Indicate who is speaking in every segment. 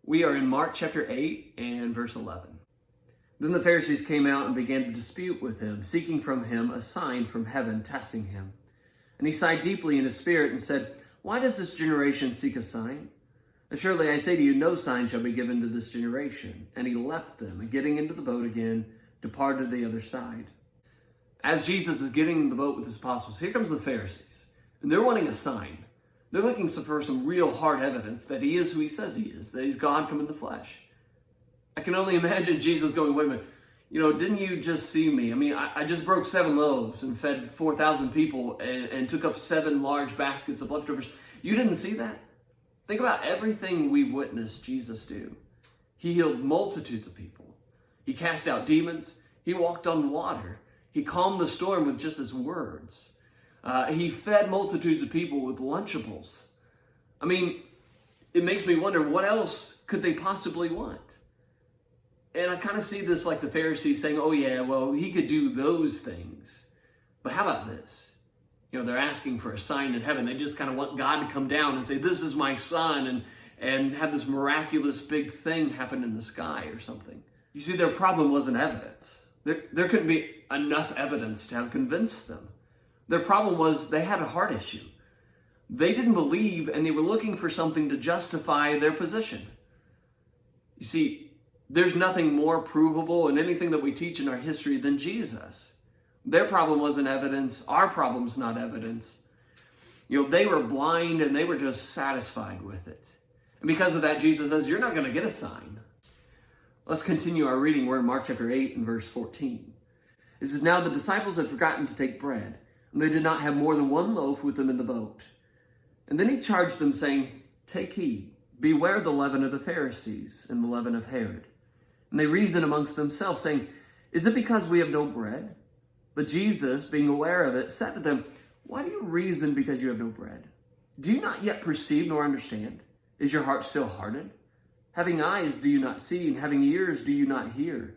Speaker 1: We are in Mark chapter 8 and verse 11. Then the Pharisees came out and began to dispute with him, seeking from him a sign from heaven, testing him. And he sighed deeply in his spirit and said, "Why does this generation seek a sign? Surely I say to you, no sign shall be given to this generation." And he left them, and getting into the boat again, departed to the other side. As Jesus is getting in the boat with his apostles, here comes the Pharisees. And they're wanting a sign. They're looking for some real hard evidence that he is who he says he is, that he's God come in the flesh. I can only imagine Jesus going, "Wait a minute, didn't you just see me? I mean, I just broke 7 loaves and fed 4,000 people and took up 7 large baskets of leftovers. You didn't see that?" Think about everything we've witnessed Jesus do. He healed multitudes of people. He cast out demons. He walked on water. He calmed the storm with just his words. He fed multitudes of people with Lunchables. I mean, it makes me wonder, what else could they possibly want? And I kind of see this like the Pharisees saying, "Oh yeah, well, he could do those things. But how about this?" They're asking for a sign in heaven. They just kind of want God to come down and say, "This is my son," and have this miraculous big thing happen in the sky or something. You see, their problem wasn't evidence. There couldn't be enough evidence to have convinced them. Their problem was they had a heart issue. They didn't believe, and they were looking for something to justify their position. You see, there's nothing more provable in anything that we teach in our history than Jesus. Their problem wasn't evidence. Our problem's not evidence. They were blind and they were just satisfied with it. And because of that, Jesus says, "You're not going to get a sign." Let's continue our reading. We're in Mark chapter 8 and verse 14. It says, "Now the disciples had forgotten to take bread, and they did not have more than 1 loaf with them in the boat. And then he charged them, saying, 'Take heed, beware the leaven of the Pharisees and the leaven of Herod.' And they reasoned amongst themselves, saying, 'Is it because we have no bread?' But Jesus, being aware of it, said to them, 'Why do you reason because you have no bread? Do you not yet perceive nor understand? Is your heart still hardened? Having eyes, do you not see? And having ears, do you not hear?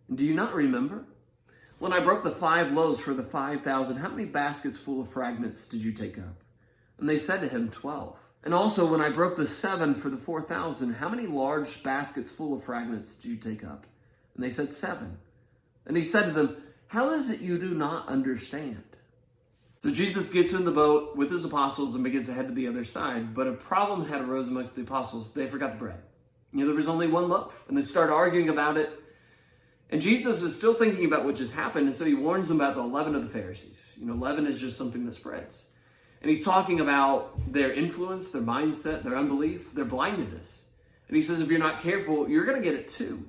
Speaker 1: And do you not remember? When I broke the 5 loaves for the 5,000, how many baskets full of fragments did you take up?' And they said to him, 12. And also when I broke the 7 for the 4,000, how many large baskets full of fragments did you take up? And they said, 7. And he said to them, 'How is it you do not understand?'" So Jesus gets in the boat with his apostles and begins to head to the other side. But a problem had arose amongst the apostles. They forgot the bread. There was only 1 loaf. And they started arguing about it. And Jesus is still thinking about what just happened. And so he warns them about the leaven of the Pharisees. Leaven is just something that spreads. And he's talking about their influence, their mindset, their unbelief, their blindness. And he says, if you're not careful, you're going to get it too.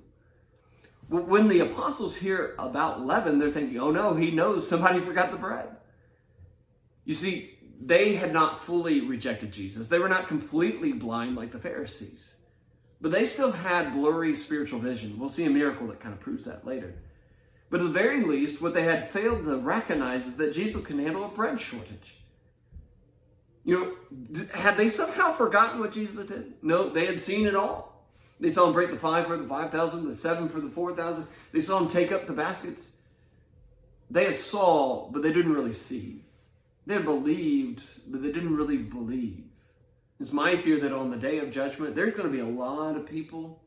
Speaker 1: When the apostles hear about leaven, they're thinking, "Oh no, he knows somebody forgot the bread." You see, they had not fully rejected Jesus. They were not completely blind like the Pharisees. But they still had blurry spiritual vision. We'll see a miracle that kind of proves that later. But at the very least, what they had failed to recognize is that Jesus can handle a bread shortage. Had they somehow forgotten what Jesus did? No, they had seen it all. They saw him break the 5 for the 5,000, the 7 for the 4,000. They saw him take up the baskets. They had saw, but they didn't really see. They had believed, but they didn't really believe. It's my fear that on the day of judgment, there's going to be a lot of people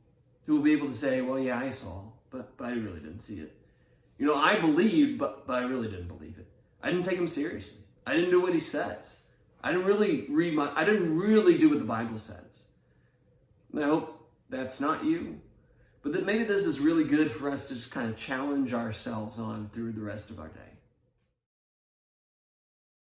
Speaker 1: who will be able to say, "Well, yeah, I saw, but I really didn't see it. I believed, but I really didn't believe it. I didn't take him seriously. I didn't do what he says. I didn't really do what the Bible says." And I hope that's not you. But that maybe this is really good for us to just kind of challenge ourselves on through the rest of our day.